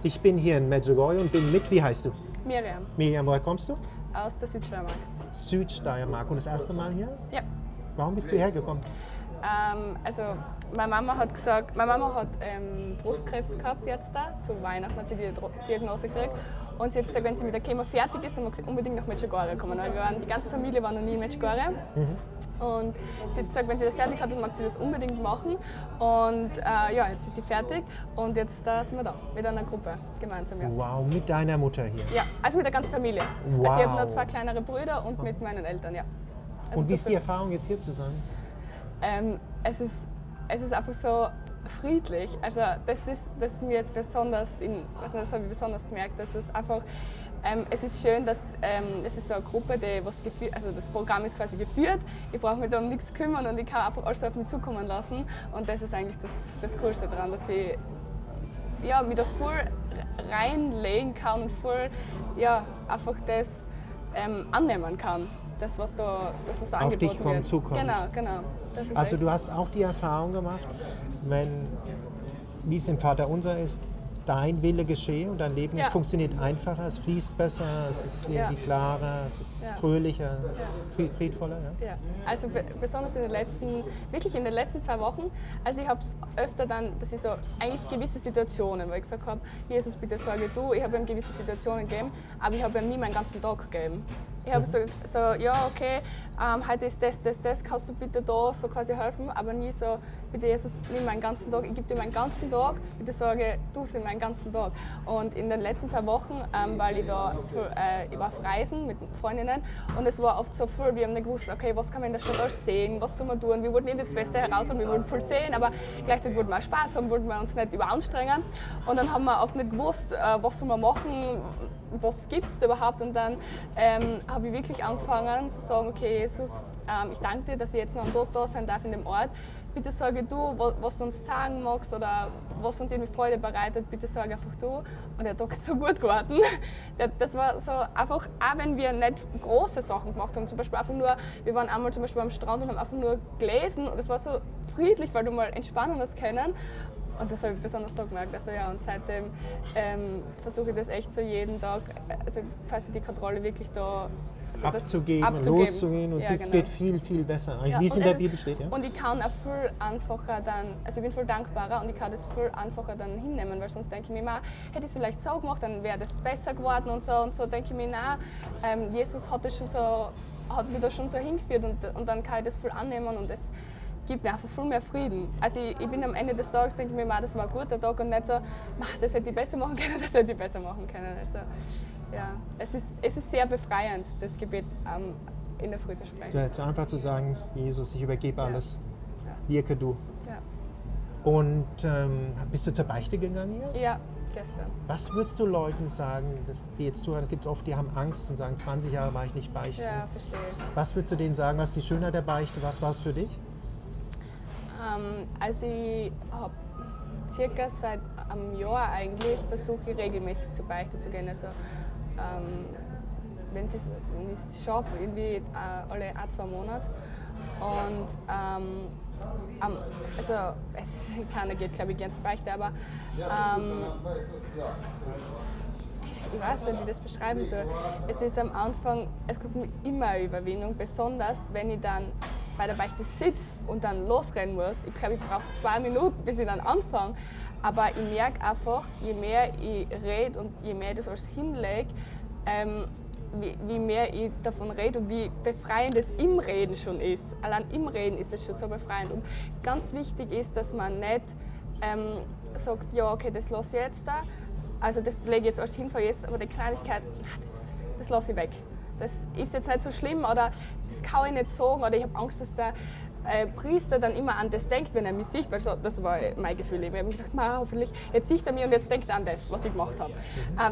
Ich bin hier in Medjugorje und bin mit, wie heißt du? Miriam, Miriam, woher kommst du? aus der Südsteiermark. Südsteiermark. Und das erste Mal hier? Ja. Warum bist du hergekommen? Also meine Mama hat gesagt, meine Mama hat Brustkrebs gehabt jetzt da, zu Weihnachten hat sie die Diagnose gekriegt. Und sie hat gesagt, wenn sie mit der Chemo fertig ist, dann mag sie unbedingt nach Medjugorje kommen. Weil die ganze Familie war noch nie in Medjugorje. Und sie hat gesagt, wenn sie das fertig hat, dann mag sie das unbedingt machen. Und ja, jetzt ist sie fertig und jetzt sind wir da mit einer Gruppe gemeinsam. Ja. Wow, mit deiner Mutter hier. Ja, also mit der ganzen Familie. Wow. Also ich habe noch 2 kleinere Brüder und mit meinen Eltern, ja. Also Und wie ist die Erfahrung, jetzt hier zu sein? Es ist einfach so friedlich. Also das ist mir jetzt besonders, das habe ich besonders gemerkt, dass es einfach, es ist schön, dass es ist so eine Gruppe, die was geführt, also das Programm ist quasi geführt. Ich brauche mich da um nichts kümmern und ich kann einfach alles auf mich zukommen lassen. Und das ist eigentlich das Coolste daran, dass ich ja, mich da voll reinlegen kann und voll ja, einfach das annehmen kann. Das, was da Auf dich angeboten wird. zukommt. Genau. Das ist Also echt, du hast auch die Erfahrung gemacht, wie es im Vaterunser ist, dein Wille geschehe und dein Leben Ja. funktioniert einfacher, es fließt besser, es ist irgendwie klarer, es ist Ja. fröhlicher, friedvoller. Ja? ja. Also besonders wirklich in den letzten 2 Wochen, also ich habe es öfter dann, dass ich so eigentlich gewisse Situationen, wo ich gesagt habe, Jesus, bitte sorge du, ich habe ihm gewisse Situationen gegeben, aber ich habe ihm nie meinen ganzen Tag gegeben. Ich habe so, ja okay, heute ist das, kannst du bitte da so quasi helfen, aber nie so, bitte Jesus, nimm meinen ganzen Tag, ich gebe dir meinen ganzen Tag, bitte sorge du für meinen ganzen Tag. Und in den letzten 2 Wochen, weil ich ich war auf Reisen mit Freundinnen und es war oft so viel, wir haben nicht gewusst, okay, was kann man in der Stadt alles sehen, was soll man tun, wir wollten nicht das Beste herausholen, wir wollten viel sehen, aber gleichzeitig wollten wir auch Spaß haben, wollten wir uns nicht überanstrengen und dann haben wir oft nicht gewusst, was soll man machen, was gibt es da überhaupt und dann habe ich wirklich angefangen zu sagen, okay Jesus, ich danke dir, dass ich jetzt noch am Tag da sein darf in dem Ort. Bitte sorge du, was du uns sagen magst oder was uns irgendwie Freude bereitet, bitte sorge einfach du. Und der Tag ist so gut geworden. Das war so einfach, auch wenn wir nicht große Sachen gemacht haben, zum Beispiel einfach nur, wir waren einmal zum Beispiel am Strand und haben einfach nur gelesen und es war so friedlich, weil du mal entspannen hast können. Und das habe ich besonders da gemerkt. Also ja, und seitdem versuche ich das echt so jeden Tag, also quasi die Kontrolle wirklich da abzugeben, loszugehen und es geht viel, viel besser. Ja, wie es in der Bibel steht. Ja? Und ich kann auch viel einfacher dann, also ich bin viel dankbarer und ich kann das viel einfacher dann hinnehmen, weil sonst denke ich mir immer, hätte ich es vielleicht so gemacht, dann wäre das besser geworden und so denke ich mir, nein, Jesus hat mich da schon so hingeführt und dann kann ich das viel annehmen und das gibt mir einfach viel mehr Frieden. Also ich bin am Ende des Tages, denke ich mir, das war ein guter Tag und nicht so, das hätte ich besser machen können, das hätte ich besser machen können. Also ja, es ist sehr befreiend, das Gebet in der Früh zu sprechen. Also einfach zu sagen, Jesus, ich übergebe alles, wirke du. Ja. Und bist du zur Beichte gegangen hier? Ja, gestern. Was würdest du Leuten sagen, die jetzt zuhören, es gibt oft, die haben Angst und sagen, 20 Jahre war ich nicht beichten. Ja, verstehe. Was würdest du denen sagen, was ist die Schönheit der Beichte, was war es für dich? Also ich habe circa seit einem Jahr eigentlich versuche ich regelmäßig zur Beichte zu gehen. Also wenn ich es schaffe, irgendwie alle 2 Monate. Und also keiner geht, glaube ich, gerne zur Beichte, aber ich weiß nicht, wie ich das beschreiben soll. Es ist am Anfang, es kostet mir immer eine Überwindung, besonders wenn ich dann bei der Beichte sitze und dann losrennen muss. Ich glaube, ich brauche 2 Minuten, bis ich dann anfange. Aber ich merke einfach, je mehr ich rede und je mehr ich das alles hinlege, wie mehr ich davon rede und wie befreiend es im Reden schon ist. Allein im Reden ist es schon so befreiend. Und ganz wichtig ist, dass man nicht sagt, ja okay, das lasse ich jetzt da, also das lege ich jetzt alles hin für jetzt, aber die Kleinigkeit, das lasse ich weg. Das ist jetzt nicht so schlimm oder das kann ich nicht sagen oder ich habe Angst, dass der Priester dann immer an das denkt, wenn er mich sieht, weil so, das war mein Gefühl. Ich habe mir gedacht, hoffentlich, jetzt sieht er mich und jetzt denkt er an das, was ich gemacht habe.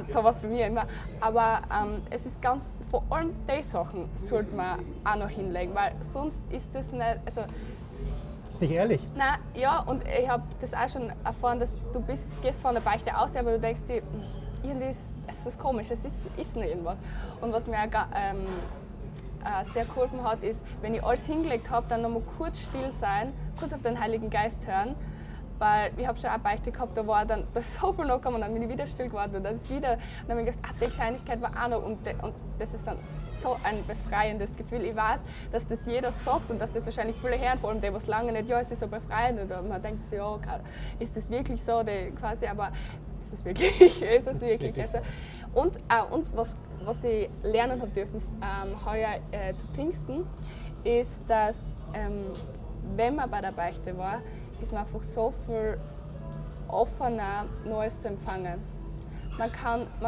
So war es bei mir immer. Aber es ist ganz, vor allem die Sachen sollte man auch noch hinlegen, weil sonst ist das nicht, also ist nicht ehrlich. Nein, ja, und ich habe das auch schon erfahren, dass du gehst von der Beichte aus, aber du denkst dir, irgendwie es ist komisch, es ist nicht irgendwas. Und was mir auch sehr geholfen hat, ist, wenn ich alles hingelegt habe, dann nochmal kurz still sein, kurz auf den Heiligen Geist hören weil ich habe schon eine Beichte gehabt, da ist so viel noch gekommen, dann bin ich wieder still geworden und dann ist wieder, dann habe ich gedacht, die Kleinigkeit war auch noch und das ist dann so ein befreiendes Gefühl. Ich weiß, dass das jeder sagt und dass das wahrscheinlich viele hören, vor allem die, was lange nicht, ja, es ist so befreiend oder man denkt sich, ja, ist das wirklich so, quasi, aber ist es wirklich, ist es wirklich. Also, und was ich lernen habe dürfen heuer zu Pfingsten, ist, dass wenn man bei der Beichte war, ist man einfach so viel offener, Neues zu empfangen. Man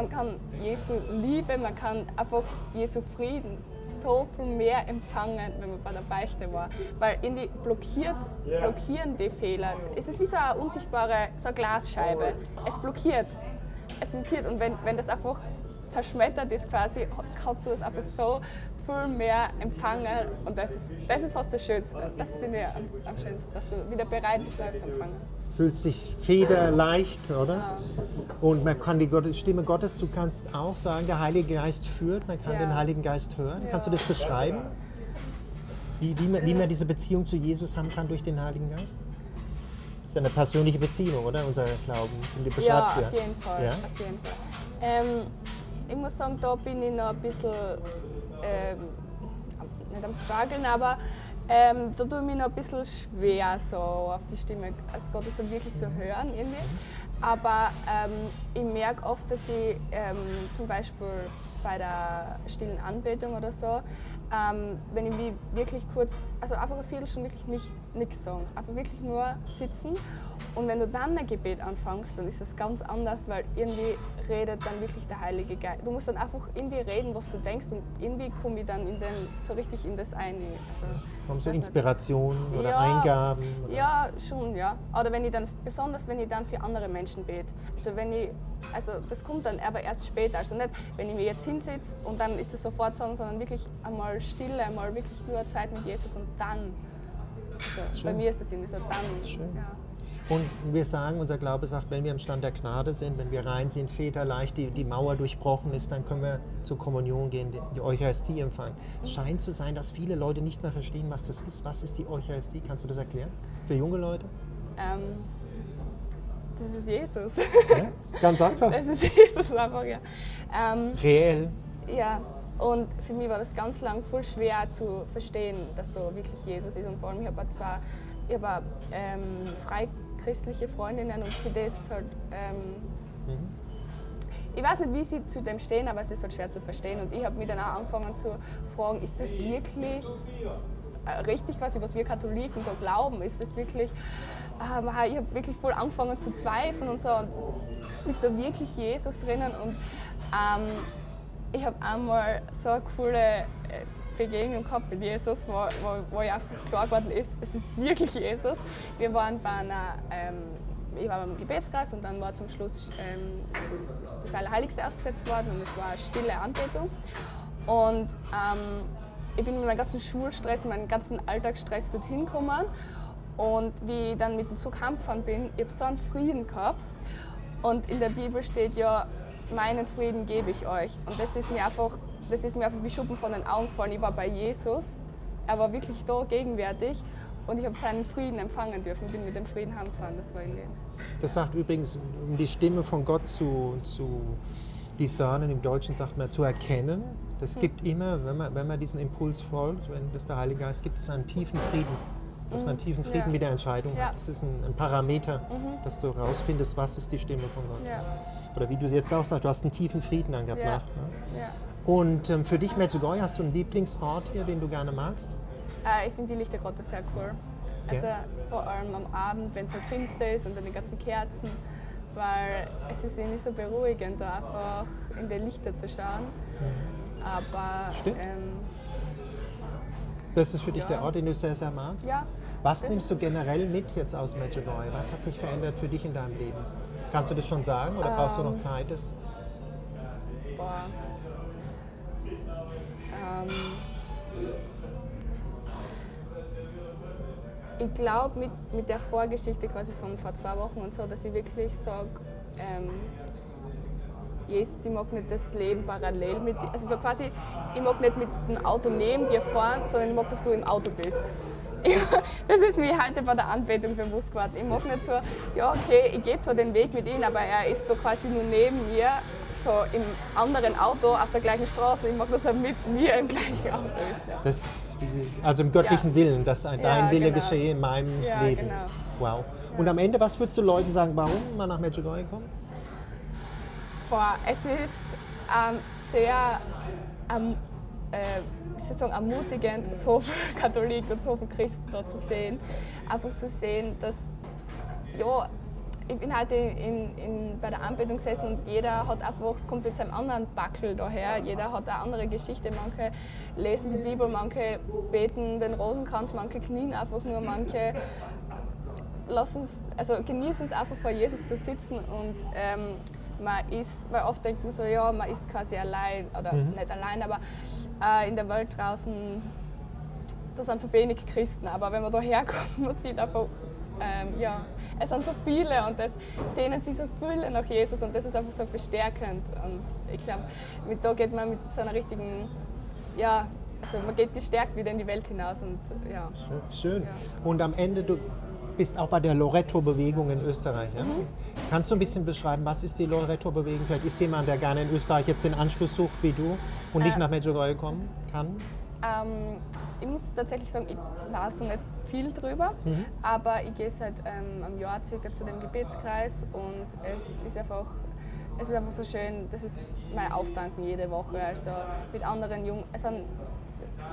kann Jesu Liebe, man kann einfach Jesu Frieden so viel mehr empfangen, wenn man bei der Beichte war. Weil irgendwie blockieren die Fehler. Es ist wie so eine unsichtbare so eine Glasscheibe. Es blockiert. Und wenn das einfach zerschmettert ist quasi, kannst du das einfach so viel mehr empfangen. Und das ist fast das Schönste. Das finde ich am schönsten, dass du wieder bereit bist, Neues zu empfangen. Fühlst dich federleicht, oder? Ja. Und man kann die Stimme Gottes, du kannst auch sagen, der Heilige Geist führt, man kann den Heiligen Geist hören. Ja. Kannst du das beschreiben? Wie man diese Beziehung zu Jesus haben kann durch den Heiligen Geist? Das ist ja eine persönliche Beziehung, oder? Unser Glauben. Ja, auf jeden Fall. Ja? Auf jeden Fall. Ich muss sagen, da bin ich noch ein bisschen, nicht am struggeln, aber da tue ich mich noch ein bisschen schwer, so auf die Stimme Gottes so wirklich zu hören. Irgendwie. Aber ich merke oft, dass ich zum Beispiel bei der stillen Anbetung oder so, wenn ich mich wirklich kurz, also einfach eine Viertelstunde wirklich nichts sagen, einfach wirklich nur sitzen. Und wenn du dann ein Gebet anfängst, dann ist das ganz anders, weil irgendwie redet dann wirklich der Heilige Geist. Du musst dann einfach irgendwie reden, was du denkst und irgendwie komme ich dann so richtig in das ein. Also, kommen so Inspirationen oder Eingaben? Oder? Ja, schon, ja. Oder besonders wenn ich dann für andere Menschen bete. Also das kommt dann aber erst später. Also nicht, wenn ich mich jetzt hinsetze und dann ist es sofort sagen, sondern wirklich einmal Stille, einmal wirklich nur Zeit mit Jesus und dann. Also bei mir ist das irgendwie so dann. Schön. Ja. Und wir sagen, unser Glaube sagt, wenn wir im Stand der Gnade sind, wenn wir rein sind, federleicht, die Mauer durchbrochen ist, dann können wir zur Kommunion gehen, die Eucharistie empfangen. Es scheint zu sein, dass viele Leute nicht mehr verstehen, was das ist. Was ist die Eucharistie? Kannst du das erklären? Für junge Leute? Das ist Jesus. Ja, ganz einfach. Das ist Jesus einfach, ja. Reell. Ja, und für mich war das ganz lang voll schwer zu verstehen, dass so wirklich Jesus ist. Und vor allem, ich habe freichristliche Freundinnen und für das ist halt, ich weiß nicht, wie sie zu dem stehen, aber es ist halt schwer zu verstehen. Und ich habe mich dann auch angefangen zu fragen, ist das wirklich richtig, quasi, was wir Katholiken da glauben? Ist das wirklich, ich habe wirklich voll angefangen zu zweifeln und so. Und ist da wirklich Jesus drinnen? Und ich habe einmal so eine coole Begegnung gehabt mit Jesus, wo ich einfach klar geworden ist, es ist wirklich Jesus. Wir waren bei ich war beim Gebetskreis und dann war zum Schluss ist das Allerheiligste ausgesetzt worden und es war eine stille Anbetung. Und ich bin mit meinem ganzen Schulstress, mit meinem ganzen Alltagsstress dorthin gekommen. Und wie ich dann mit dem Zug heimgefahren bin, ich habe so einen Frieden gehabt. Und in der Bibel steht ja, meinen Frieden gebe ich euch. Und das ist mir einfach wie Schuppen von den Augen gefallen. Ich war bei Jesus, er war wirklich da gegenwärtig und ich habe seinen Frieden empfangen dürfen. Ich bin mit dem Frieden heimgefahren, das war in dem. Das sagt übrigens, um die Stimme von Gott zu discernen, im Deutschen sagt man zu erkennen. Das gibt immer, wenn man diesen Impuls folgt, wenn das der Heilige Geist gibt, es einen tiefen Frieden. Dass man einen tiefen Frieden mit der Entscheidung hat. Das ist ein Parameter, dass du herausfindest, was ist die Stimme von Gott. Ja. Oder wie du jetzt auch sagst, du hast einen tiefen Frieden dann gehabt. Ne? Ja. Und für dich, Medjugorje, hast du einen Lieblingsort hier, den du gerne magst? Ich finde die Lichtergrotte sehr cool. Also vor allem am Abend, wenn es halt finster ist und dann die ganzen Kerzen, weil es ist irgendwie so beruhigend, da einfach in die Lichter zu schauen. Aber das ist für dich der Ort, den du sehr, sehr magst? Ja. Was nimmst du generell mit jetzt aus Medjugorje? Was hat sich verändert für dich in deinem Leben? Kannst du das schon sagen oder brauchst du noch Zeit? Ich glaube mit der Vorgeschichte quasi von vor 2 Wochen und so, dass ich wirklich sage, Jesus, ich mag nicht das Leben parallel mit dir. Also so quasi, ich mag nicht mit dem Auto neben dir fahren, sondern ich mag, dass du im Auto bist. Das ist mir heute bei der Anbetung bewusst geworden. Ich mache nicht so, ja okay, ich gehe zwar den Weg mit ihm, aber er ist da quasi nur neben mir, so im anderen Auto auf der gleichen Straße. Ich mag, dass er mit mir im gleichen Auto ist. Ja. Das ist also im göttlichen Willen, dass dein Wille genau. geschehe in meinem Leben. Genau. Wow. Und am Ende, was würdest du Leuten sagen, warum man nach Medjugorje kommt? Boah, es ist sehr ich soll sagen, ermutigend, so viele Katholiken und so viele Christen da zu sehen. Einfach zu sehen, dass, ja, ich bin heute bei der Anbetung gesessen und jeder kommt mit seinem anderen Backel daher. Jeder hat eine andere Geschichte. Manche lesen die Bibel, manche beten den Rosenkranz, manche knien einfach nur, manche genießen es einfach vor Jesus zu sitzen und man ist, weil oft denkt man so, ja, man ist quasi allein, oder nicht allein, aber in der Welt draußen, da sind so wenig Christen, aber wenn man da herkommt, man sieht einfach, ja, es sind so viele und es sehnen sich so viele nach Jesus und das ist einfach so bestärkend und ich glaube, da geht man mit so einer richtigen, ja, also man geht gestärkt wieder in die Welt hinaus und ja. Schön. Ja. Und am Ende, du bist auch bei der Loreto-Bewegung in Österreich. Ja? Kannst du ein bisschen beschreiben, was ist die Loreto-Bewegung? Vielleicht ist jemand, der gerne in Österreich jetzt den Anschluss sucht wie du und nicht nach Medjugorje kommen kann? Ich muss tatsächlich sagen, ich weiß noch nicht viel drüber, aber ich gehe seit einem Jahr circa zu dem Gebetskreis und es ist einfach so schön, das ist mein Auftanken jede Woche, also mit anderen Jungen,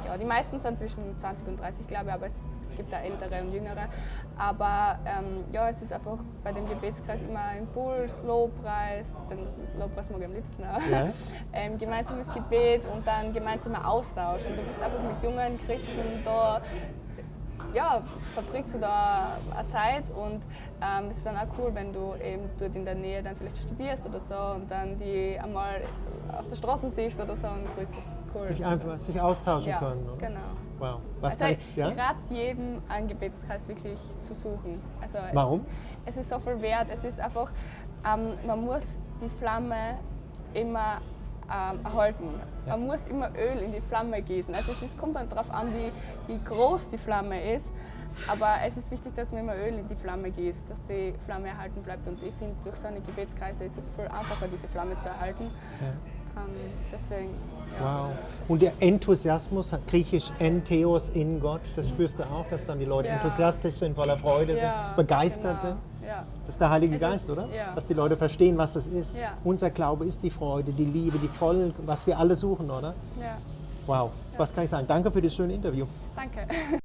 ja, die meisten sind zwischen 20 und 30, glaube ich, aber es gibt auch ältere und jüngere. Aber ja, es ist einfach bei dem Gebetskreis immer Impuls, Lobpreis, den Lobpreis mag ich am liebsten auch. Ja. Gemeinsames Gebet und dann gemeinsamer Austausch. Und du bist einfach mit jungen Christen da, ja, verbringst du da eine Zeit und es ist dann auch cool, wenn du eben dort in der Nähe dann vielleicht studierst oder so und dann die einmal auf der Straße siehst oder so und das ist cool. Sich austauschen können, oder? Genau. Wow. Ich rate jedem, einen Gebetskreis wirklich zu suchen. Also Warum? Es ist so viel wert. Es ist einfach, man muss die Flamme immer erhalten. Ja. Man muss immer Öl in die Flamme gießen. Also es kommt dann darauf an, wie groß die Flamme ist. Aber es ist wichtig, dass man immer Öl in die Flamme gießt, dass die Flamme erhalten bleibt. Und ich finde, durch so eine Gebetskreise ist es viel einfacher, diese Flamme zu erhalten. Ja. Deswegen, ja. Wow. Und der Enthusiasmus, griechisch Entheos in Gott, das spürst du auch, dass dann die Leute enthusiastisch sind, voller Freude sind, begeistert sind. Ja. Das ist der Heilige Geist, oder? Ja. Dass die Leute verstehen, was das ist. Ja. Unser Glaube ist die Freude, die Liebe, was wir alle suchen, oder? Ja. Wow. Was kann ich sagen? Danke für das schöne Interview. Danke.